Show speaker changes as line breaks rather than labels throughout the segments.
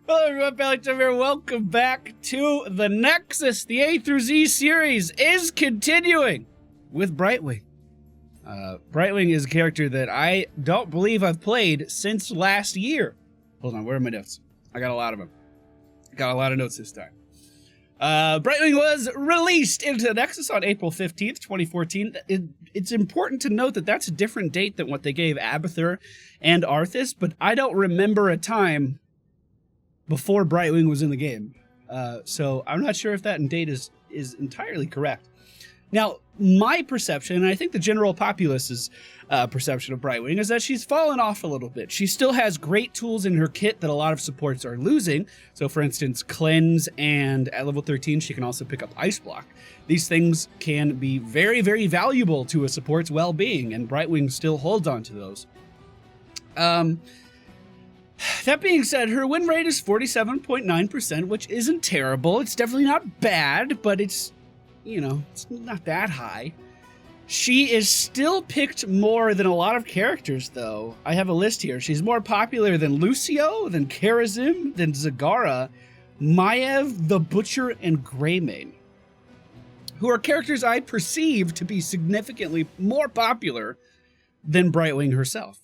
Hello everyone, MFPallytime here. Welcome back to the Nexus. The A through Z series is continuing with Brightwing. Brightwing is a character that I don't believe I've played since last year. Hold on, where are my notes? I got a lot of them. Got a lot of notes this time. Brightwing was released into the Nexus on April 15th, 2014. It's important to note that that's a different date than what they gave Abathur and Arthas, but I don't remember a time before Brightwing was in the game. So I'm not sure if that date is entirely correct. Now, my perception, and I think the general populace's perception of Brightwing, is that she's fallen off a little bit. She still has great tools in her kit that a lot of supports are losing. So, for instance, Cleanse, and at level 13, she can also pick up Ice Block. These things can be very, very valuable to a support's well-being, and Brightwing still holds on to those. That being said, her win rate is 47.9%, which isn't terrible. It's definitely not bad, but it's, you know, it's not that high. She is still picked more than a lot of characters, though. I have a list here. She's more popular than Lucio, than Karazim, than Zagara, Maiev, the Butcher, and Greymane, who are characters I perceive to be significantly more popular than Brightwing herself.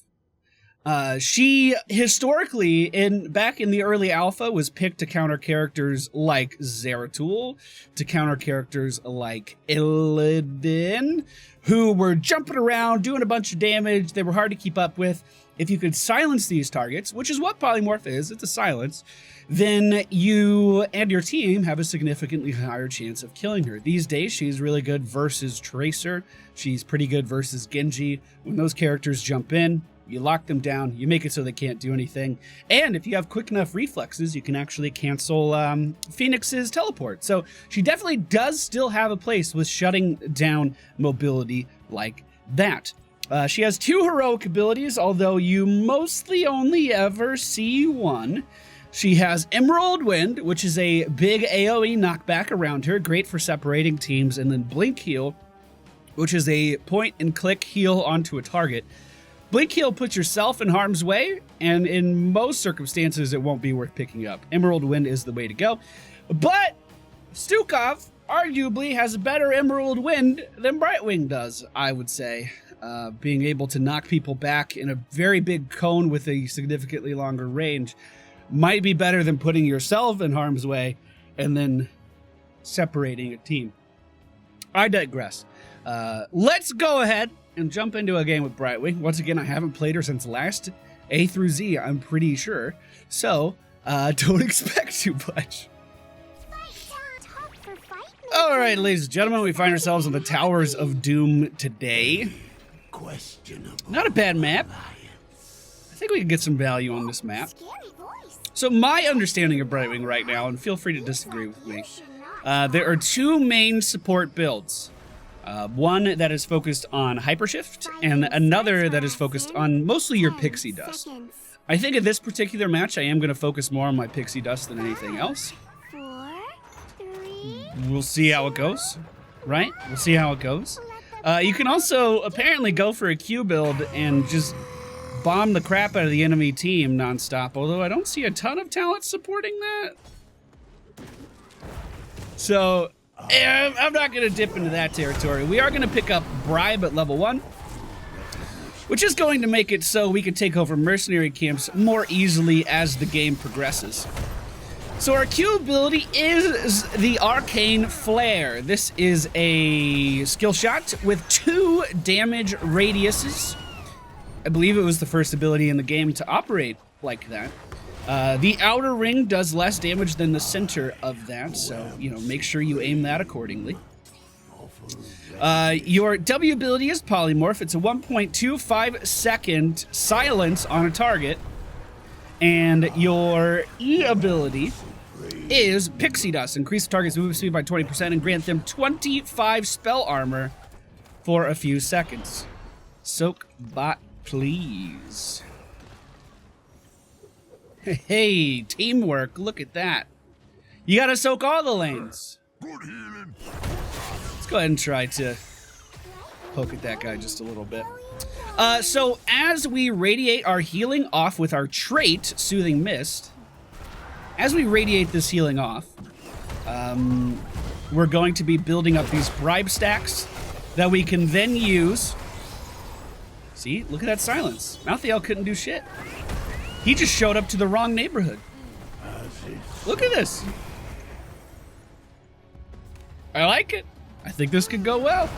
She historically, back in the early alpha, was picked to counter characters like Zeratul, to counter characters like Illidan, who were jumping around, doing a bunch of damage. They were hard to keep up with. If you could silence these targets, which is what Polymorph is, it's a silence, then you and your team have a significantly higher chance of killing her. These days, she's really good versus Tracer. She's pretty good versus Genji. When those characters jump in, you lock them down, you make it so they can't do anything. And if you have quick enough reflexes, you can actually cancel Phoenix's teleport. So she definitely does still have a place with shutting down mobility like that. She has 2 heroic abilities, although you mostly only ever see one. She has Emerald Wind, which is a big AoE knockback around her, great for separating teams, and then Blink Heal, which is a point-and-click heal onto a target. Blink Heal puts yourself in harm's way, and in most circumstances, it won't be worth picking up. Emerald Wind is the way to go. But Stukov arguably has a better Emerald Wind than Brightwing does, I would say. Being able to knock people back in a very big cone with a significantly longer range might be better than putting yourself in harm's way and then separating a team. I digress. Let's go ahead and jump into a game with Brightwing. Once again, I haven't played her since last A through Z, I'm pretty sure. So, don't expect too much. Alright, ladies and gentlemen, we find ourselves on the Towers of Doom today. Not a bad map. I think we can get some value on this map. So my understanding of Brightwing right now, and feel free to disagree with me, there are 2 main support builds. One that is focused on Hypershift, and another that is focused on mostly your Pixie Dust. I think in this particular match, I am going to focus more on my Pixie Dust than anything else. We'll see how it goes, right? We'll see how it goes. You can also apparently go for a Q build and just bomb the crap out of the enemy team nonstop, although I don't see a ton of talent supporting that. So I'm not going to dip into that territory. We are going to pick up Bribe at level 1, which is going to make it so we can take over mercenary camps more easily as the game progresses. So our Q ability is the Arcane Flare. This is a skill shot with 2 damage radiuses. I believe it was the first ability in the game to operate like that. The outer ring does less damage than the center of that, so, you know, make sure you aim that accordingly. Your W ability is Polymorph. It's a 1.25 second silence on a target. And your E ability is Pixie Dust. Increase the target's movement speed by 20% and grant them 25 spell armor for a few seconds. Soak bot, please. Hey, teamwork, look at that. You gotta soak all the lanes. Let's go ahead and try to poke at that guy just a little bit. So as we radiate our healing off with our trait, Soothing Mist, as we radiate this healing off, we're going to be building up these bribe stacks that we can then use. See, look at that silence. Malthael couldn't do shit. He just showed up to the wrong neighborhood. Look at this. I like it. I think this could go well.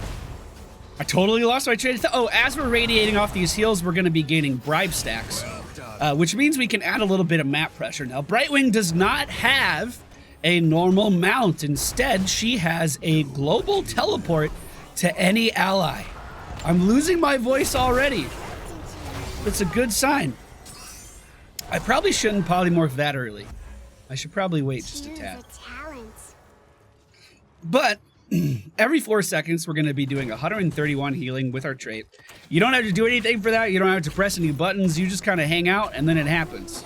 I totally lost my train of thought. Oh, as we're radiating off these heals, we're going to be gaining bribe stacks, which means we can add a little bit of map pressure. Now, Brightwing does not have a normal mount. Instead, she has a global teleport to any ally. I'm losing my voice already. It's a good sign. I probably shouldn't polymorph that early. I should probably wait just a tad. But every 4 seconds, we're going to be doing 131 healing with our trait. You don't have to do anything for that. You don't have to press any buttons. You just kind of hang out, and then it happens.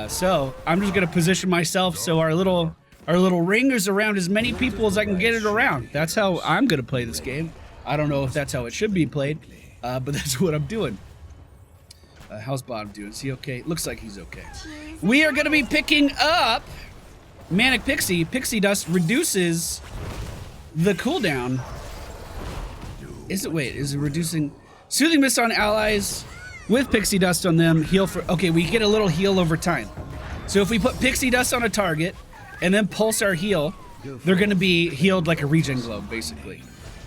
So I'm just going to position myself so our little ring is around as many people as I can get it around. That's how I'm going to play this game. I don't know if that's how it should be played, but that's what I'm doing. How's Bottom doing? Is he okay? Looks like he's okay. We are going to be picking up Manic Pixie. Pixie Dust reduces the cooldown. Is it reducing? Soothing Mist on allies with Pixie Dust on them. Heal for, okay, we get a little heal over time. So if we put Pixie Dust on a target and then pulse our heal, they're going to be healed like a regen globe, basically.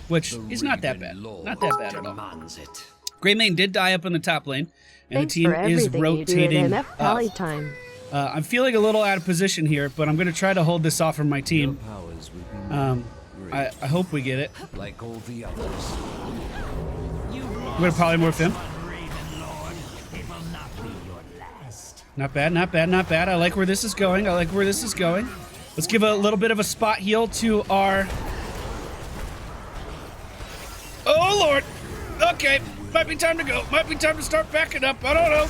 Which is not that bad. Not that bad at all. Greymane did die up in the top lane, and
Thanks
the team is rotating
MFPallytime.
I'm feeling a little out of position here, but I'm going to try to hold this off from my team. I hope we get it.
Like all the others.
I'm going to polymorph him. Not bad, not bad, not bad. I like where this is going. I like where this is going. Let's give a little bit of a spot heal to our... Oh, Lord. Okay. Might be time to go. Might be time to start backing up. I don't know.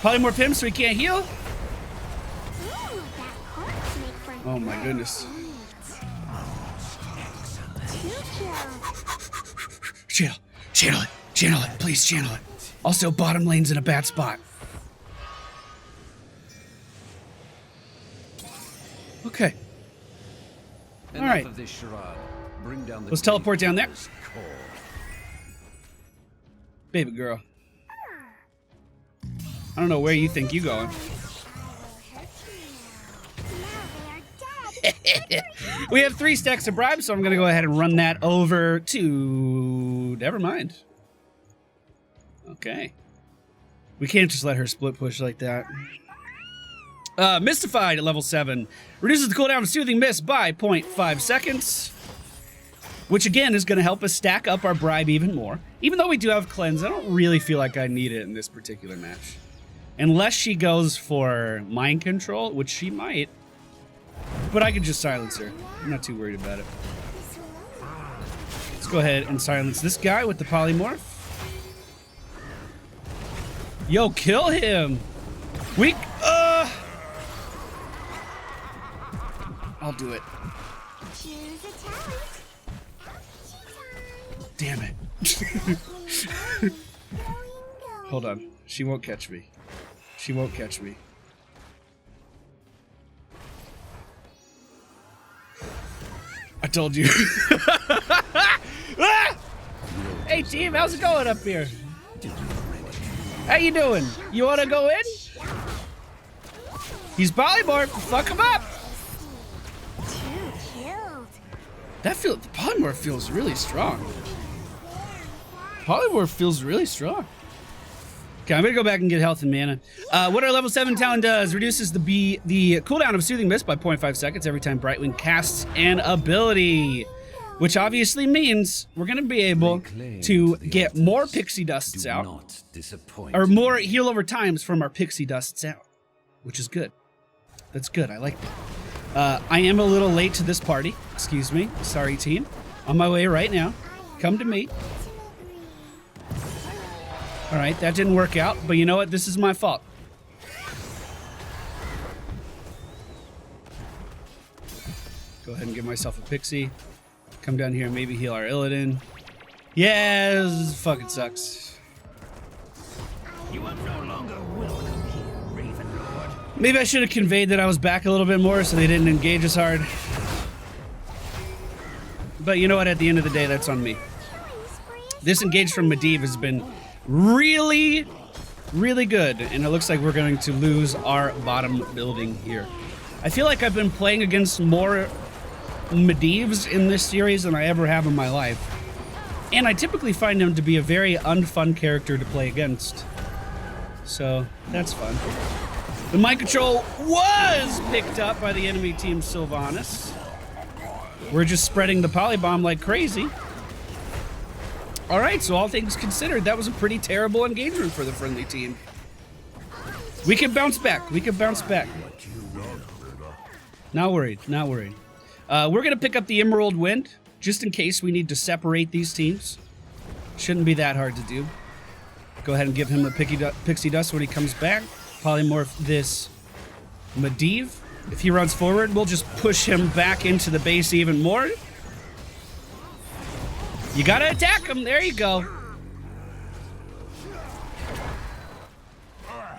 Polymorph him so he can't heal. Oh, my goodness. Channel it. Please channel it. Also, bottom lane's in a bad spot. Okay. All right. Let's teleport down there. Baby girl. I don't know where you think you're going. We have 3 stacks of bribes, so I'm going to go ahead and run that over to... Never mind. Okay. We can't just let her split push like that. Mystified at level 7. Reduces the cooldown of Soothing Mist by 0.5 seconds. Which again is going to help us stack up our bribe even more. Even though we do have Cleanse, I don't really feel like I need it in this particular match. Unless she goes for Mind Control, which she might. But I could just silence her. I'm not too worried about it. Let's go ahead and silence this guy with the polymorph. Yo, kill him! I'll do it. Damn it. Hold on. She won't catch me. She won't catch me. I told you. Ah! Hey team, how's it going up here? How you doing? You wanna go in? He's polymorphed. Fuck him up. The polymorph feels really strong. Polymorph feels really strong. Okay, I'm gonna go back and get health and mana. What our level 7 talent does, reduces the cooldown of Soothing Mist by 0.5 seconds every time Brightwing casts an ability. Which obviously means we're gonna be able to get more pixie dusts out. Or more heal over times from our pixie dusts out. Which is good. That's good, I like that. I am a little late to this party. Excuse me. Sorry, team. On my way right now. Come to me. All right, that didn't work out, but you know what? This is my fault. Go ahead and give myself a pixie. Come down here and maybe heal our Illidan. Yeah, this fucking sucks.
You are no longer welcome here, Raven Lord.
Maybe I should have conveyed that I was back a little bit more so they didn't engage as hard. But you know what? At the end of the day, that's on me. This engage from Medivh has been really, really good. And it looks like we're going to lose our bottom building here. I feel like I've been playing against more Medivhs in this series than I ever have in my life. And I typically find him to be a very unfun character to play against. So, that's fun. The mind control was picked up by the enemy team Sylvanas. We're just spreading the polybomb like crazy. Alright, so all things considered, that was a pretty terrible engagement for the friendly team. We can bounce back. We can bounce back. Not worried. Not worried. We're going to pick up the Emerald Wind, just in case we need to separate these teams. Shouldn't be that hard to do. Go ahead and give him a Pixie Dust when he comes back. Polymorph this Medivh. If he runs forward, we'll just push him back into the base even more. You gotta attack him. There you go.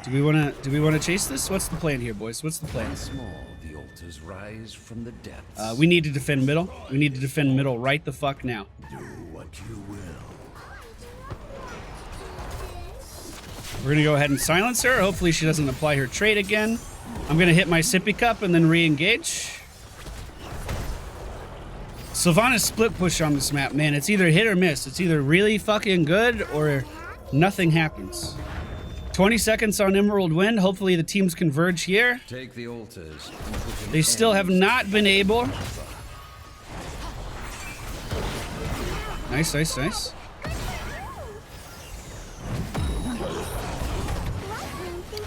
Do we wanna chase this? What's the plan here, boys? What's the plan?
Small, the altars rise from the depths.
We need to defend middle. We need to defend middle right the fuck now.
Do what you will.
We're gonna go ahead and silence her. Hopefully she doesn't apply her trait again. I'm gonna hit my sippy cup and then re-engage. Sylvanas split push on this map, man. It's either hit or miss. It's either really fucking good or nothing happens. 20 seconds on Emerald Wind. Hopefully the teams converge here.
Take the altars.
They still have not been able. Nice, nice, nice.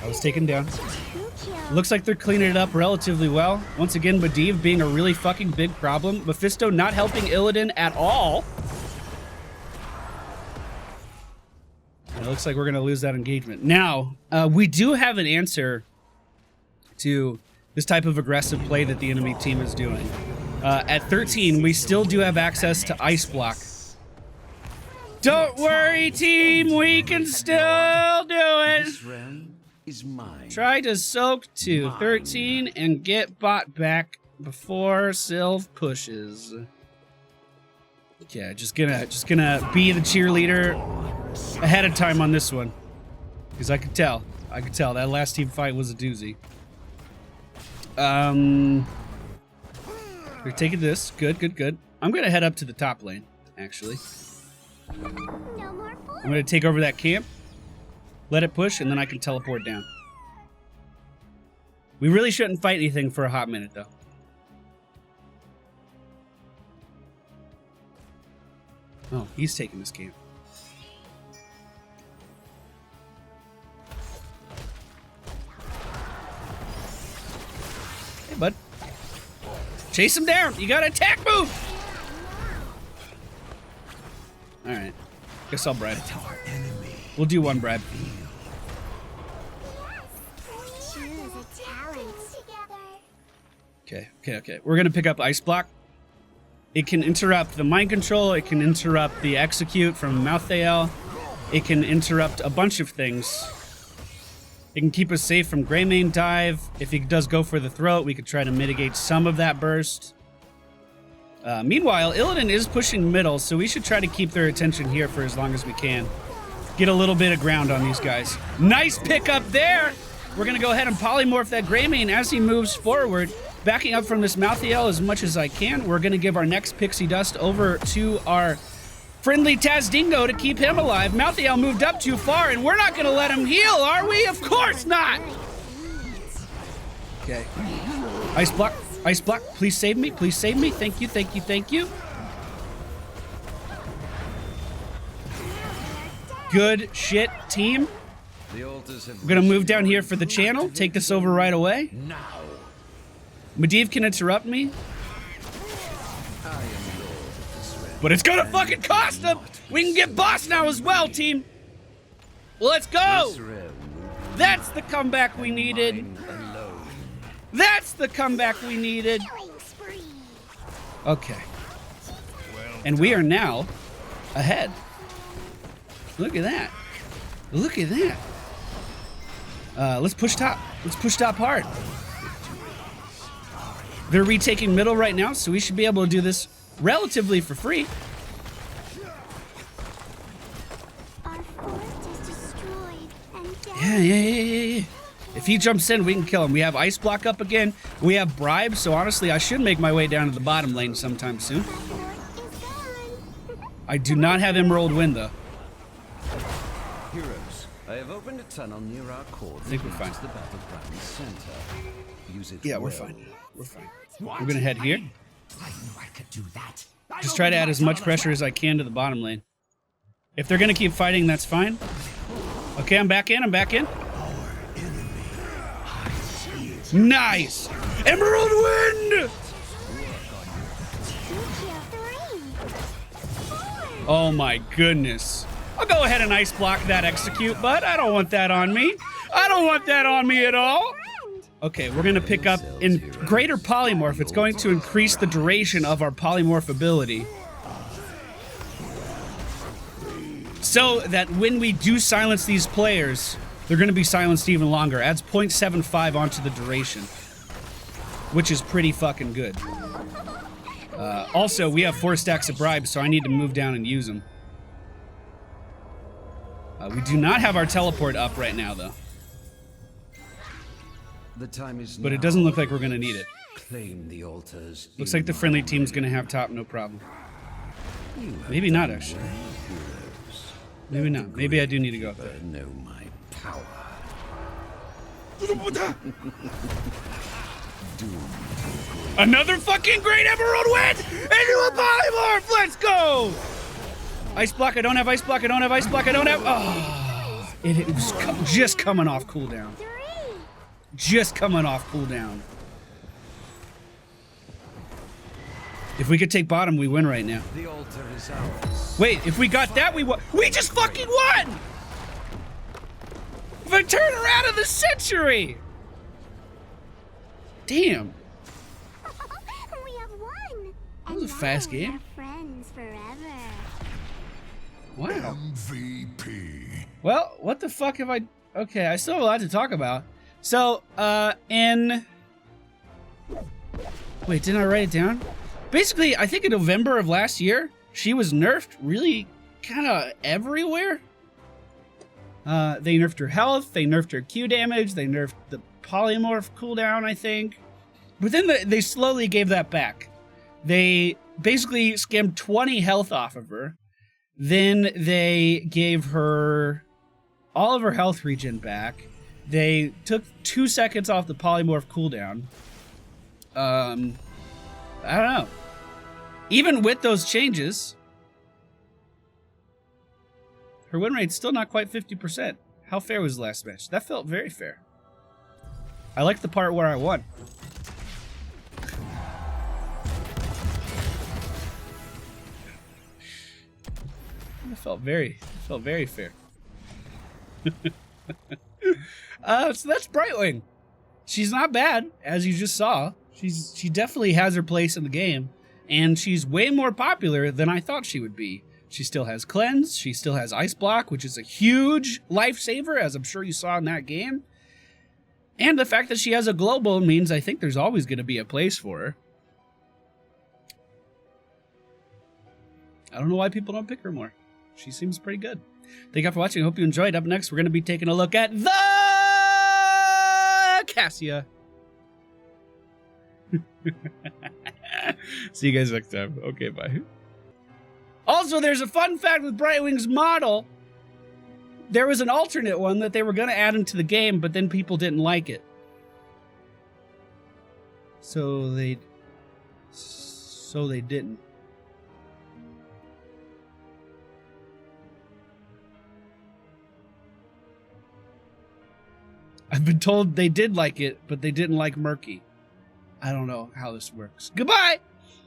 I was taken down. Looks like they're cleaning it up relatively well. Once again, Medivh being a really fucking big problem. Mephisto not helping Illidan at all. And it looks like we're going to lose that engagement. Now, we do have an answer to this type of aggressive play that the enemy team is doing. At 13, we still do have access to Ice Block. Don't worry, team. We can still do it.
This realm is mine.
Try to soak to 13 and get bot back before Sylv pushes. Yeah, just gonna be the cheerleader ahead of time on this one, because I could tell that last team fight was a doozy. We're taking this. Good, good, good. I'm gonna head up to the top lane. Actually, I'm gonna take over that camp. Let it push, and then I can teleport down. We really shouldn't fight anything for a hot minute, though. Oh, he's taking this camp. Hey, bud. Chase him down. You got an attack move. All right. Guess I'll bribe. We'll do one bribe. Okay. We're gonna pick up Ice Block. It can interrupt the mind control. It can interrupt the execute from Malthael. It can interrupt a bunch of things. It can keep us safe from Greymane dive. If he does go for the throat, we could try to mitigate some of that burst. Meanwhile, Illidan is pushing middle, so we should try to keep their attention here for as long as we can. Get a little bit of ground on these guys. Nice pick up there. We're going to go ahead and polymorph that Greymane as he moves forward. Backing up from this Malthael as much as I can. We're going to give our next Pixie Dust over to our friendly Tazdingo to keep him alive. Malthael moved up too far, and we're not going to let him heal, are we? Of course not! Okay. Ice Block. Ice Block. Please save me. Please save me. Thank you, thank you, thank you. Good shit, team. We're going to move down here for the channel. Take this over right away. Medivh can interrupt me. But it's going to fucking cost him. We can get boss now as well, team. Let's go. That's the comeback we needed. That's the comeback we needed. Okay. And we are now ahead. Look at that. Look at that. Let's push top. Let's push top hard. They're retaking middle right now, so we should be able to do this relatively for free.
Our forest is destroyed and dead.
Yeah. If he jumps in, we can kill him. We have ice block up again. We have bribes, so honestly, I should make my way down to the bottom lane sometime soon. I do not have Emerald Wind, though.
Heroes, I have opened a tunnel near our core.
I think we're fine.
The battleground center. Use it
Yeah, we're
well.
fine. We're fine. We're gonna head here.
I knew I could do that.
Just try to add as much pressure as I can to the bottom lane. If they're gonna keep fighting, that's fine. Okay, I'm back in. Nice! Emerald Wind! Oh my goodness. I'll go ahead and ice block that execute, but I don't want that on me. I don't want that on me at all. Okay, we're gonna pick up in greater polymorph. It's going to increase the duration of our polymorph ability, so that when we do silence these players, they're gonna be silenced even longer. Adds 0.75 onto the duration, which is pretty fucking good. Also, we have 4 stacks of bribes, so I need to move down and use them. We do not have our teleport up right now, though.
The time is
But
now.
it doesn't look like we're gonna need it.
Claim the altars.
Looks
in
like the
my
friendly team's
name.
gonna have top, no problem.
You have
Maybe not,
done
actually.
well, heroes.
Maybe not. Maybe I do need to go up there.
Know my power.
Another fucking great Emerald Wind into a polymorph! Let's go! Ice block, I don't have ice block, I don't have ice block, I don't have... Oh, it was just coming off cooldown. Just coming off cooldown. If we could take bottom, we win right now.
The altar is ours.
Wait, if we got that, we won. We just fucking won! The turnaround of the century! Damn.
We have won.
That was a fast
And now
game.
we're friends forever.
Wow.
MVP.
Well, what the fuck have I... Okay, I still have a lot to talk about. So, in... Wait, didn't I write it down? Basically, I think in November of last year, she was nerfed really kind of everywhere. They nerfed her health, they nerfed her Q damage, they nerfed the polymorph cooldown, I think. But then they slowly gave that back. They basically skimmed 20 health off of her. Then they gave her all of her health regen back. They took 2 seconds off the polymorph cooldown. I don't know. Even with those changes, her win rate's still not quite 50%. How fair was the last match? That felt very fair. I liked the part where I won. It felt very fair. So that's Brightwing. She's not bad, as you just saw. She definitely has her place in the game, and she's way more popular than I thought she would be. She still has cleanse, she still has ice block, which is a huge lifesaver, as I'm sure you saw in that game. And the fact that she has a global means I think there's always going to be a place for her. I don't know why people don't pick her more. She seems pretty good. Thank you for watching. I hope you enjoyed. Up next, we're going to be taking a look at the Cassia. See you guys next time. Okay, bye. Also, there's a fun fact with Brightwing's model. There was an alternate one that they were going to add into the game, but then people didn't like it. So they didn't. I've been told they did like it, but they didn't like Murky. I don't know how this works. Goodbye!